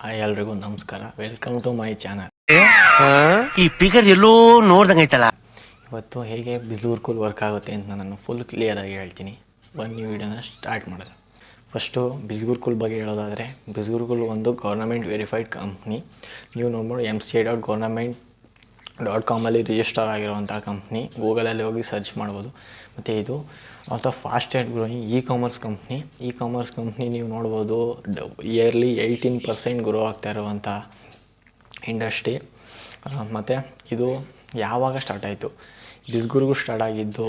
Hi ಎಲ್ರಿಗೂ ನಮಸ್ಕಾರ, welcome to my channel. ಈ ಫಿಗರ್ ಎಲ್ಲೋ ನೋಡ್ದಂಗೈತಲ್ಲ. ಇವತ್ತು ಹೇಗೆ ಬಿಸ್ಗೂರ್ ವರ್ಕ್ ಆಗುತ್ತೆ ಅಂತ ನಾನು ಫುಲ್ ಕ್ಲಿಯರಾಗಿ ಹೇಳ್ತೀನಿ. ಬನ್ನಿ ವಿಡಿಯೋನ ಸ್ಟಾರ್ಟ್ ಮಾಡೋದು. ಫಸ್ಟು ಬಿಸ್ಗೂರ್ ಬಗ್ಗೆ ಹೇಳೋದಾದರೆ, ಬಿಸ್ಗೂರ್ ಒಂದು ಗೌರ್ನಮೆಂಟ್ ವೆರಿಫೈಡ್ ಕಂಪ್ನಿ. ನೀವು ನೋಡ್ಬೋದು mca.government.com ರಿಜಿಸ್ಟರ್ ಆಗಿರುವಂಥ ಕಂಪ್ನಿ. ಗೂಗಲಲ್ಲಿ ಹೋಗಿ ಸರ್ಚ್ ಮಾಡ್ಬೋದು. ಮತ್ತು ಇದು also fast and growing e-commerce company. ನೀವು ನೋಡ್ಬೋದು ಇಯರ್ಲಿ 18% ಗ್ರೋ ಆಗ್ತಾ ಇರುವಂಥ ಇಂಡಸ್ಟ್ರಿ. ಮತ್ತು ಇದು ಯಾವಾಗ ಸ್ಟಾರ್ಟ್ ಆಯಿತು? ಬಿಸ್ಗೂರ್ಗೂ ಸ್ಟಾರ್ಟ್ ಆಗಿದ್ದು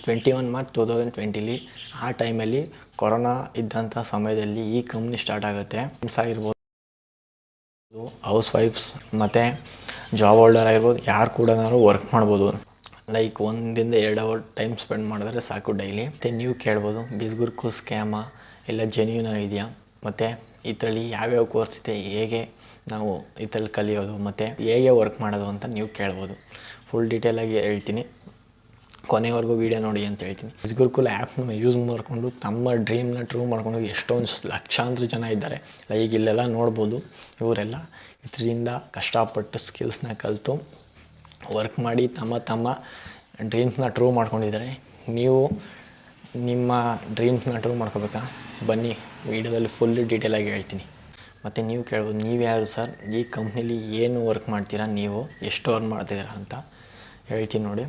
21 ಮಾರ್ಚ್ 2020. ಆ ಟೈಮಲ್ಲಿ ಕೊರೋನಾ ಇದ್ದಂಥ ಸಮಯದಲ್ಲಿ ಈ ಕಂಪ್ನಿ ಸ್ಟಾರ್ಟ್ ಆಗುತ್ತೆ. ಫ್ರೆಂಡ್ಸ್ ಆಗಿರ್ಬೋದು, ಹೌಸ್ ವೈಫ್ಸ್ ಮತ್ತು ಜಾಬ್ ಹೋಲ್ಡರ್ ಆಗಿರ್ಬೋದು, ಯಾರು ಕೂಡ ನಾವು ವರ್ಕ್ ಮಾಡ್ಬೋದು. Like 1 to 2 hour time spend ಮಾಡಿದ್ರೆ ಸಾಕು ಡೈಲಿ. ಮತ್ತು ನೀವು ಕೇಳ್ಬೋದು, ಬಿಸ್ಗೂರ್ಗೂ ಸ್ಕ್ಯಾಮ ಎಲ್ಲ ಜೆನ್ಯೂನ್ ಆಗಿದೆಯಾ, ಮತ್ತು ಇದರಲ್ಲಿ ಯಾವ್ಯಾವ ಕೋರ್ಸ್ ಇದೆ, ಹೇಗೆ ನಾವು ಇದರಲ್ಲಿ ಕಲಿಯೋದು ಮತ್ತು ಹೇಗೆ ವರ್ಕ್ ಮಾಡೋದು ಅಂತ ನೀವು ಕೇಳ್ಬೋದು. ಫುಲ್ ಡೀಟೇಲಾಗಿ ಹೇಳ್ತೀನಿ, ಕೊನೆವರೆಗೂ ವೀಡಿಯೋ ನೋಡಿ ಅಂತ ಹೇಳ್ತೀನಿ. ಬಿಸ್ಗೂರ್ ಆ್ಯಪ್ನ ಯೂಸ್ ಮಾಡಿಕೊಂಡು ತಮ್ಮ ಡ್ರೀಮ್ನ ಟ್ರೂ ಮಾಡ್ಕೊಂಡು ಎಷ್ಟೊಂದು ಲಕ್ಷಾಂತರ ಜನ ಇದ್ದಾರೆ. ಲೈಕ್ ಇಲ್ಲೆಲ್ಲ ನೋಡ್ಬೋದು, ಇವರೆಲ್ಲ ಇದರಿಂದ ಕಷ್ಟಪಟ್ಟು ಸ್ಕಿಲ್ಸ್ನ ಕಲಿತು ವರ್ಕ್ ಮಾಡಿ ತಮ್ಮ ಡ್ರೀಮ್ಸ್ನ ಟ್ರೂ ಮಾಡ್ಕೊಂಡಿದ್ದಾರೆ. ನೀವು ನಿಮ್ಮ ಡ್ರೀಮ್ಸ್ನ ಟ್ರೂ ಮಾಡ್ಕೋಬೇಕಾ? ಬನ್ನಿ ವೀಡಿಯೋದಲ್ಲಿ ಫುಲ್ ಡೀಟೇಲಾಗಿ ಹೇಳ್ತೀನಿ. ಮತ್ತು ನೀವು ಕೇಳ್ಬೋದು, ನೀವು ಯಾರು ಸರ್, ಈ ಕಂಪ್ನೀಲಿ ಏನು ವರ್ಕ್ ಮಾಡ್ತೀರಾ, ನೀವು ಎಷ್ಟು ಅರ್ನ್ ಮಾಡ್ತಿದ್ದೀರಾ ಅಂತ ಹೇಳ್ತೀನಿ ನೋಡಿ.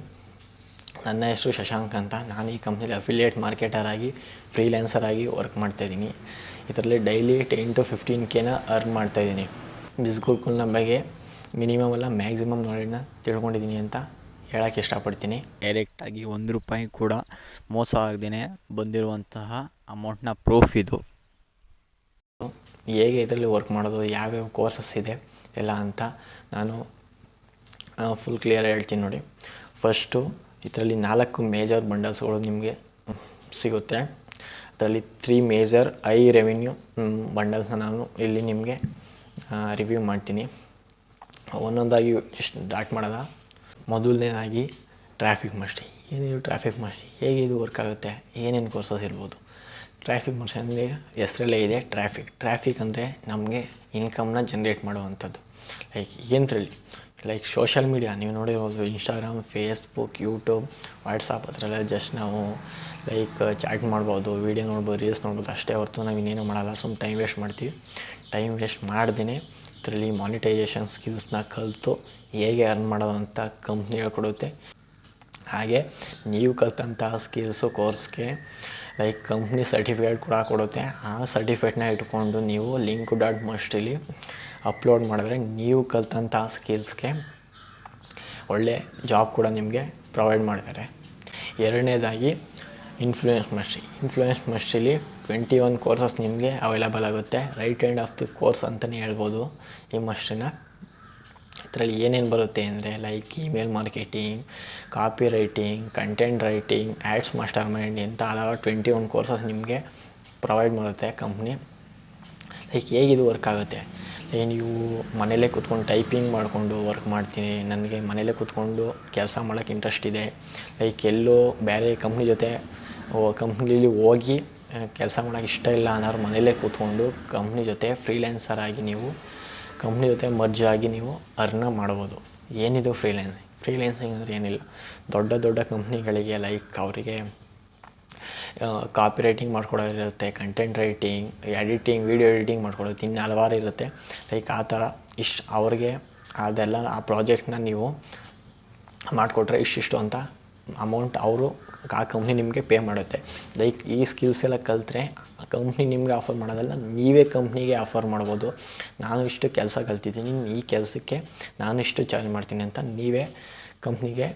ನನ್ನ ಹೆಸರು ಶಶಾಂಕ್ ಅಂತ. ನಾನು ಈ ಕಂಪ್ನೀಲಿ ಅಫಿಲಿಯೇಟ್ ಮಾರ್ಕೆಟರ್ ಆಗಿ ಫ್ರೀಲ್ಯಾನ್ಸರ್ ಆಗಿ ವರ್ಕ್ ಮಾಡ್ತಾಯಿದ್ದೀನಿ. ಇದರಲ್ಲಿ ಡೈಲಿ 10 to 15K ಅರ್ನ್ ಮಾಡ್ತಾಯಿದ್ದೀನಿ. ಬಿಸ್ಗೂರ್ನ ಬಗ್ಗೆ ಮಿನಿಮಮ್ ಅಲ್ಲ ಮ್ಯಾಕ್ಸಿಮಮ್ ನಾಲೆಡ್ನ ತಿಳ್ಕೊಂಡಿದ್ದೀನಿ ಅಂತ ಹೇಳೋಕ್ಕೆ ಇಷ್ಟಪಡ್ತೀನಿ. ಡೈರೆಕ್ಟಾಗಿ ₹1 ಕೂಡ ಮೋಸ ಆಗದೇ ಬಂದಿರುವಂತಹ ಅಮೌಂಟ್ನ ಪ್ರೂಫ್ ಇದು. ಹೇಗೆ ಇದರಲ್ಲಿ ವರ್ಕ್ ಮಾಡೋದು, ಯಾವ್ಯಾವ ಕೋರ್ಸಸ್ ಇದೆ ಎಲ್ಲ ಅಂತ ನಾನು ಫುಲ್ ಕ್ಲಿಯರ್ ಹೇಳ್ತೀನಿ ನೋಡಿ. ಫಸ್ಟು ಇದರಲ್ಲಿ 4 ಮೇಜರ್ ಬಂಡಲ್ಸ್ಗಳು ನಿಮಗೆ ಸಿಗುತ್ತೆ. ಅದರಲ್ಲಿ 3 ಮೇಜರ್ ಹೈ ರೆವಿನ್ಯೂ ಬಂಡಲ್ಸ್ನ ನಾನು ಇಲ್ಲಿ ನಿಮಗೆ ರಿವ್ಯೂ ಮಾಡ್ತೀನಿ. ಒಂದೊಂದಾಗಿ ಸ್ಟಾರ್ಟ್ ಮಾಡೋದ. ಮೊದಲನೇದಾಗಿ ಟ್ರಾಫಿಕ್ ಮಾಸ್ಟ್ರಿ. ಏನಿದು ಟ್ರಾಫಿಕ್ ಮಾಸ್ಟ್ರಿ, ಹೇಗೆ ಇದು ವರ್ಕ್ ಆಗುತ್ತೆ, ಏನೇನು ಕೋರ್ಸಸ್ ಇರ್ಬೋದು? ಟ್ರಾಫಿಕ್ ಮಾಸ್ಟ್ರಿ ಅಂದರೆ ಹೆಸರಲ್ಲೇ ಇದೆ ಟ್ರಾಫಿಕ್ ಅಂದರೆ ನಮಗೆ ಇನ್ಕಮ್ನ ಜನ್ರೇಟ್ ಮಾಡುವಂಥದ್ದು. ಲೈಕ್ ಸೋಷಲ್ ಮೀಡಿಯಾ ನೀವು ನೋಡಿರ್ಬೋದು, ಇನ್ಸ್ಟಾಗ್ರಾಮ್, ಫೇಸ್ಬುಕ್, ಯೂಟ್ಯೂಬ್, ವಾಟ್ಸಪ್, ಅದರಲ್ಲ ಜಸ್ಟ್ ನಾವು ಲೈಕ್ ಚಾಟ್ ಮಾಡ್ಬೋದು, ವೀಡಿಯೋ ನೋಡ್ಬೋದು, ರೀಲ್ಸ್ ನೋಡ್ಬೋದು, ಅಷ್ಟೇ ಹೊರತು ನಾವು ಇನ್ನೇನು ಮಾಡೋಲ್ಲ. ಸುಮ್ಮನೆ ಟೈಮ್ ವೇಸ್ಟ್ ಮಾಡ್ತೀವಿ. ಟೈಮ್ ವೇಸ್ಟ್ ಮಾಡ್ದೇ ಇದರಲ್ಲಿ ಮಾನಿಟೈಸೇಷನ್ ಸ್ಕಿಲ್ಸ್ನ ಕಲಿತು ಹೇಗೆ ಅರ್ನ್ ಮಾಡೋದು ಅಂತ ಕಂಪ್ನಿ ಹೇಳ್ಕೊಡುತ್ತೆ. ಹಾಗೆ ನೀವು ಕಲಿತಂಥ ಸ್ಕಿಲ್ಸು ಕೋರ್ಸ್ಗೆ ಲೈಕ್ ಕಂಪ್ನಿ ಸರ್ಟಿಫಿಕೇಟ್ ಕೂಡ ಕೊಡುತ್ತೆ. ಆ ಸರ್ಟಿಫಿಕೇಟ್ನ ಇಟ್ಕೊಂಡು ನೀವು link.masteryಲಿ ಅಪ್ಲೋಡ್ ಮಾಡಿದ್ರೆ ನೀವು ಕಲಿತಂಥ ಸ್ಕಿಲ್ಸ್ಗೆ ಒಳ್ಳೆ ಜಾಬ್ ಕೂಡ ನಿಮಗೆ ಪ್ರೊವೈಡ್ ಮಾಡ್ತಾರೆ. ಎರಡನೇದಾಗಿ ಇನ್ಫ್ಲೂಯೆನ್ಸ್ ಮಾಸ್ಟ್ರಿಲಿ 21 ಕೋರ್ಸಸ್ ನಿಮಗೆ ಅವೈಲೇಬಲ್ ಆಗುತ್ತೆ. Right hand of the course ಅಂತಲೇ ಹೇಳ್ಬೋದು ಈ ಮಾಸ್ಟ್ರಿನ. ಇದರಲ್ಲಿ ಏನೇನು ಬರುತ್ತೆ ಅಂದರೆ like email marketing, copywriting, content writing, ads mastermind ಅಂತ ಹಲವಾರು 21 ಕೋರ್ಸಸ್ ನಿಮಗೆ ಪ್ರೊವೈಡ್ ಮಾಡುತ್ತೆ ಕಂಪ್ನಿ. ಲೈಕ್ ಹೇಗಿದು ವರ್ಕ್ ಆಗುತ್ತೆ, ನೀವು ಮನೇಲೇ ಕೂತ್ಕೊಂಡು ಟೈಪಿಂಗ್ ಮಾಡಿಕೊಂಡು ವರ್ಕ್ ಮಾಡ್ತೀನಿ, ನನಗೆ ಮನೇಲೇ ಕೂತ್ಕೊಂಡು ಕೆಲಸ ಮಾಡೋಕ್ಕೆ ಇಂಟ್ರೆಸ್ಟ್ ಇದೆ, ಲೈಕ್ ಎಲ್ಲೋ ಬೇರೆ ಕಂಪ್ನೀಲಿ ಹೋಗಿ ಕೆಲಸ ಮಾಡೋಕ್ಕೆ ಇಷ್ಟ ಇಲ್ಲ ಅನ್ನೋರು ಮನೇಲೇ ಕೂತ್ಕೊಂಡು ಕಂಪ್ನಿ ಜೊತೆ ಫ್ರೀಲ್ಯಾನ್ಸರ್ ಆಗಿ ನೀವು ಕಂಪ್ನಿ ಜೊತೆ ಮರ್ಜ್ ಆಗಿ ನೀವು ಅರ್ನ ಮಾಡ್ಬೋದು. ಏನಿದು ಫ್ರೀಲ್ಯಾನ್ಸಿಂಗ್ ಅಂದರೆ ಏನಿಲ್ಲ, ದೊಡ್ಡ ಕಂಪ್ನಿಗಳಿಗೆ ಲೈಕ್ ಅವರಿಗೆ ಕಾಪಿ ರೈಟಿಂಗ್ ಮಾಡ್ಕೊಡೋದಿರುತ್ತೆ, content writing, editing, video editing ಮಾಡ್ಕೊಡೋದು, ಇನ್ನು ಹಲವಾರು ಇರುತ್ತೆ. ಲೈಕ್ ಆ ಥರ ಅವ್ರಿಗೆ ಅದೆಲ್ಲ ಆ ಪ್ರಾಜೆಕ್ಟ್ನ ನೀವು ಮಾಡಿಕೊಟ್ರೆ ಇಷ್ಟಿಷ್ಟು ಅಂತ ಅಮೌಂಟ್ ಅವರು ಆ ಕಂಪ್ನಿ ನಿಮಗೆ ಪೇ ಮಾಡುತ್ತೆ. ಲೈಕ್ ಈ ಸ್ಕಿಲ್ಸ್ ಎಲ್ಲ ಕಲಿತ್ರೆ ಕಂಪ್ನಿ ನಿಮಗೆ ಆಫರ್ ಮಾಡೋದಲ್ಲ, ನೀವೇ ಕಂಪ್ನಿಗೆ ಆಫರ್ ಮಾಡ್ಬೋದು. ನಾನು ಇಷ್ಟು ಕೆಲಸ ಕಲ್ತಿದ್ದೀನಿ, ಈ ಕೆಲಸಕ್ಕೆ ನಾನು ಇಷ್ಟು ಚಾರ್ಜ್ ಮಾಡ್ತೀನಿ ಅಂತ ನೀವೇ ಕಂಪ್ನಿಗೆ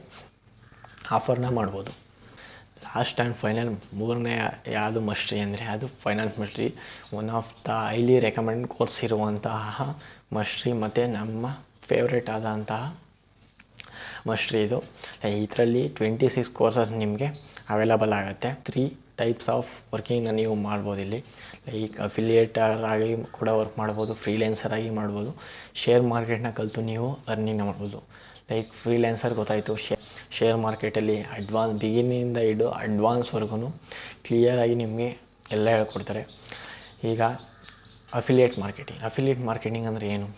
ಆಫರ್ನ ಮಾಡ್ಬೋದು. ಲಾಸ್ಟ್ ಆ್ಯಂಡ್ ಫೈನಲ್ ಮೂರನೇ ಯಾವುದು ಮಾಸ್ಟ್ರಿ ಅಂದರೆ ಅದು finance mastery. One of the highly recommend course ಇರುವಂತಹ ಮಾಸ್ಟ್ರಿ ಮತ್ತು ನಮ್ಮ ಫೇವ್ರೇಟ್ ಆದಂತಹ ಮಾಸ್ಟ್ರಿ ಇದು. ಇದರಲ್ಲಿ 26 ಕೋರ್ಸಸ್ ನಿಮಗೆ ಅವೈಲಬಲ್ ಆಗುತ್ತೆ. 3 ಟೈಪ್ಸ್ ಆಫ್ ವರ್ಕಿಂಗ್ನ ನೀವು ಮಾಡ್ಬೋದು ಇಲ್ಲಿ. ಲೈಕ್ ಅಫಿಲಿಯೇಟರ್ ಆಗಿ ಕೂಡ ವರ್ಕ್ ಮಾಡ್ಬೋದು, ಫ್ರೀಲ್ಯಾನ್ಸರ್ ಆಗಿ ಮಾಡ್ಬೋದು, ಶೇರ್ ಮಾರ್ಕೆಟ್ನ ಕಲಿತು ನೀವು ಅರ್ನಿಂಗ್ ಮಾಡ್ಬೋದು. ಲೈಕ್ ಫ್ರೀಲ್ಯಾನ್ಸರ್ ಗೊತ್ತಾಯಿತು, ಶೇರ್ ಮಾರ್ಕೆಟಲ್ಲಿ ಬಿಗಿನಿಂದ ಹಿಡಿದು ಅಡ್ವಾನ್ಸ್ವರೆಗೂ ಕ್ಲಿಯರಾಗಿ ನಿಮಗೆ ಎಲ್ಲ ಹೇಳ್ಕೊಡ್ತಾರೆ. ಈಗ ಅಫಿಲಿಯೇಟ್ ಮಾರ್ಕೆಟಿಂಗ್ ಅಂದರೆ ಏನು?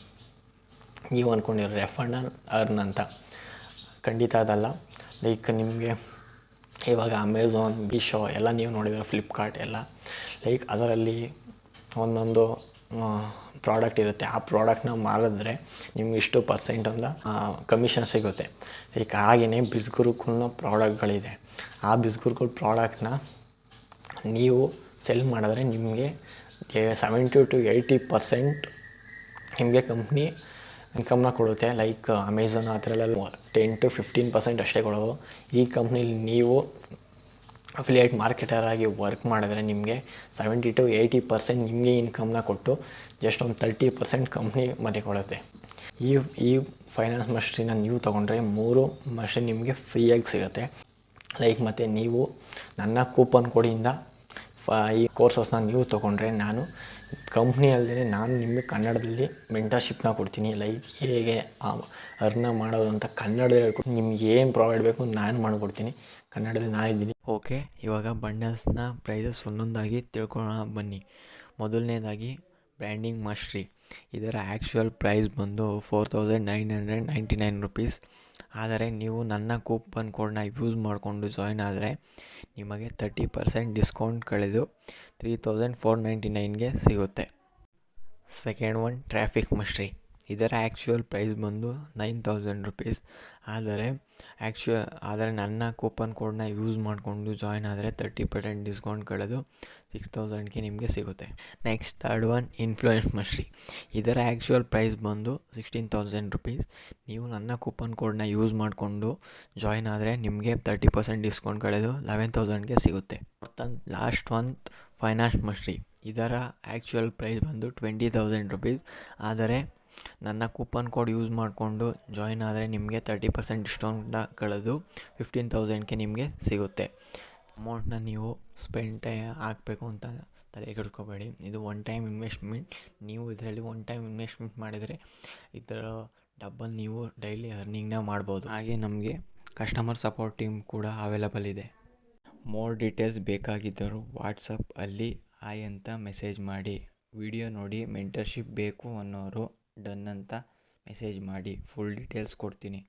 ನೀವು ಅಂದ್ಕೊಂಡಿರೋ ರೆಫಂಡ್ ಅರ್ನ್ ಅಂತ. ಖಂಡಿತ ಅದಲ್ಲ. ಲೈಕ್ ನಿಮಗೆ ಇವಾಗ ಅಮೆಝಾನ್, ಮೀಶೋ ಎಲ್ಲ ನೀವು ನೋಡಿದ್ರೆ, ಫ್ಲಿಪ್ಕಾರ್ಟ್ ಎಲ್ಲ, ಲೈಕ್ ಅದರಲ್ಲಿ ಒಂದೊಂದು ಪ್ರಾಡಕ್ಟ್ ಇರುತ್ತೆ. ಆ ಪ್ರಾಡಕ್ಟ್ನ ಮಾರಿದ್ರೆ ನಿಮ್ಗೆ ಇಷ್ಟು ಪರ್ಸೆಂಟ್ ಅಂತ ಕಮಿಷನ್ ಸಿಗುತ್ತೆ. ಲೈಕ್ ಹಾಗೆಯೇ ಬಿಸ್ಗುರುಕುಲ್ನ ಪ್ರಾಡಕ್ಟ್ಗಳಿದೆ. ಆ ಬಿಸ್ಗುರುಕುಲ್ ಪ್ರಾಡಕ್ಟ್ನ ನೀವು ಸೆಲ್ ಮಾಡಿದ್ರೆ ನಿಮಗೆ 70-80% ನಿಮಗೆ ಕಂಪ್ನಿ ಇನ್ಕಮ್ನ ಕೊಡುತ್ತೆ. ಲೈಕ್ ಅಮೆಝಾನ್ ಆ ಥರ ಎಲ್ಲ 10-15% ಅಷ್ಟೇ ಕೊಡೋದು. ಈ ಕಂಪ್ನಿಲಿ ನೀವು ಅಫಿಲಿಯೇಟ್ ಮಾರ್ಕೆಟರ್ ಆಗಿ ವರ್ಕ್ ಮಾಡಿದ್ರೆ ನಿಮಗೆ 70-80% ನಿಮಗೆ ಇನ್ಕಮ್ನ ಕೊಟ್ಟು ಜಸ್ಟ್ ಒಂದು 30% ಕಂಪ್ನಿ ಮನೆ ಕೊಡುತ್ತೆ. ಈ ಫೈನಾನ್ಸ್ ಮಷಿನ ನೀವು ತೊಗೊಂಡ್ರೆ 3 ಮಷಿನ್ ನಿಮಗೆ ಫ್ರೀಯಾಗಿ ಸಿಗುತ್ತೆ. ಲೈಕ್ ಮತ್ತು ನೀವು ನನ್ನ ಕೂಪನ್ ಕೋಡಿಂದ ಈ ಕೋರ್ಸಸ್ನ ನೀವು ತೊಗೊಂಡ್ರೆ ನಾನು ಕಂಪ್ನಿಯಲ್ಲದೆ ನಾನು ನಿಮಗೆ ಕನ್ನಡದಲ್ಲಿ ಮೆಂಟರ್ಶಿಪ್ನ ಕೊಡ್ತೀನಿ. ಲೈಕ್ ಹೇಗೆ ಅರ್ನ ಮಾಡೋದು ಅಂತ ಕನ್ನಡದಲ್ಲಿ ಹೇಳ್ಕೊಡ್ತೀನಿ. ನಿಮ್ಗೆ ಏನು ಪ್ರೊವೈಡ್ ಬೇಕು ನಾನು ಮಾಡಿಕೊಡ್ತೀನಿ. ಕನ್ನಡದಲ್ಲಿ ನಾನಿದ್ದೀನಿ. ಓಕೆ, ಇವಾಗ ಬಂಡಲ್ಸ್ನ ಪ್ರೈಸಸ್ ಒಂದೊಂದಾಗಿ ತಿಳ್ಕೊಳ್ಳೋಣ ಬನ್ನಿ. ಮೊದಲನೇದಾಗಿ ಬ್ರ್ಯಾಂಡಿಂಗ್ ಮಾಸ್ಟ್ರಿ. ಇದರ ಆ್ಯಕ್ಚುಯಲ್ ಪ್ರೈಸ್ ಬಂದು 4999 ರುಪೀಸ್. ಆದರೆ ನೀವು ನನ್ನ ಕೂಪನ್ ಕೋಡ್ನ ಯೂಸ್ ಮಾಡಿಕೊಂಡು ಜಾಯ್ನ್ ಆದರೆ ನಿಮಗೆ 30% ಡಿಸ್ಕೌಂಟ್ ಕಳೆದು 3499ಗೆ ಸಿಗುತ್ತೆ. Second one traffic mastery. ಇದರ ಆ್ಯಕ್ಚುಯಲ್ ಪ್ರೈಸ್ ಬಂದು 9000 ರುಪೀಸ್. ಆದರೆ ನನ್ನ ಕೂಪನ್ ಕೋಡ್ನ ಯೂಸ್ ಮಾಡಿಕೊಂಡು ಜಾಯ್ನ್ ಆದರೆ 30% ಡಿಸ್ಕೌಂಟ್ ಕಳೆದು 6000ಗೆ ನಿಮಗೆ ಸಿಗುತ್ತೆ. Next third one influence mastery. ಇದರ ಆ್ಯಕ್ಚುಯಲ್ ಪ್ರೈಸ್ ಬಂದು 16000 ರುಪೀಸ್. ನೀವು ನನ್ನ ಕೂಪನ್ ಕೋಡ್ನ ಯೂಸ್ ಮಾಡಿಕೊಂಡು ಜಾಯ್ನ್ ಆದರೆ ನಿಮಗೆ 30% ಡಿಸ್ಕೌಂಟ್ ಕಳೆದು 11000ಗೆ ಸಿಗುತ್ತೆ. Last one finance mastery. ಇದರ ಆ್ಯಕ್ಚುಯಲ್ ಪ್ರೈಸ್ ಬಂದು 20000 ರುಪೀಸ್. ಆದರೆ ನನ್ನ ಕೂಪನ್ ಕೋಡ್ ಯೂಸ್ ಮಾಡಿಕೊಂಡು ಜಾಯ್ನ್ ಆದರೆ ನಿಮಗೆ 30% ಡಿಸ್ಕೌಂಟ್ನ ಕಳೆದು 15000ಗೆ ನಿಮಗೆ ಸಿಗುತ್ತೆ. ಅಮೌಂಟ್ನ ನೀವು ಹಾಕಬೇಕು ಅಂತ ತಲೆ ಕೆಡಿಸ್ಕೋಬೇಡಿ. ಇದು ಒನ್ ಟೈಮ್ ಇನ್ವೆಸ್ಟ್ಮೆಂಟ್. ನೀವು ಇದರಲ್ಲಿ ಒನ್ ಟೈಮ್ ಇನ್ವೆಸ್ಟ್ಮೆಂಟ್ ಮಾಡಿದರೆ ಇದರ ಡಬಲ್ ನೀವು ಡೈಲಿ ಅರ್ನಿಂಗ್ನ ಮಾಡ್ಬೋದು. ಹಾಗೆ ನಮಗೆ ಕಸ್ಟಮರ್ ಸಪೋರ್ಟ್ ಟೀಮ್ ಕೂಡ ಅವೈಲಬಲ್ ಇದೆ. ಮೋರ್ ಡೀಟೇಲ್ಸ್ ಬೇಕಾಗಿದ್ದರೂ ವಾಟ್ಸಪ್ಪಲ್ಲಿ ಹಾಯ್ ಅಂತ ಮೆಸೇಜ್ ಮಾಡಿ. ವಿಡಿಯೋ ನೋಡಿ ಮೆಂಟರ್ಶಿಪ್ ಬೇಕು ಅನ್ನೋರು ಡನ್ ಅಂತ ಮೆಸೇಜ್ ಮಾಡಿ. ಫುಲ್ ಡೀಟೇಲ್ಸ್ ಕೊಡ್ತೀನಿ.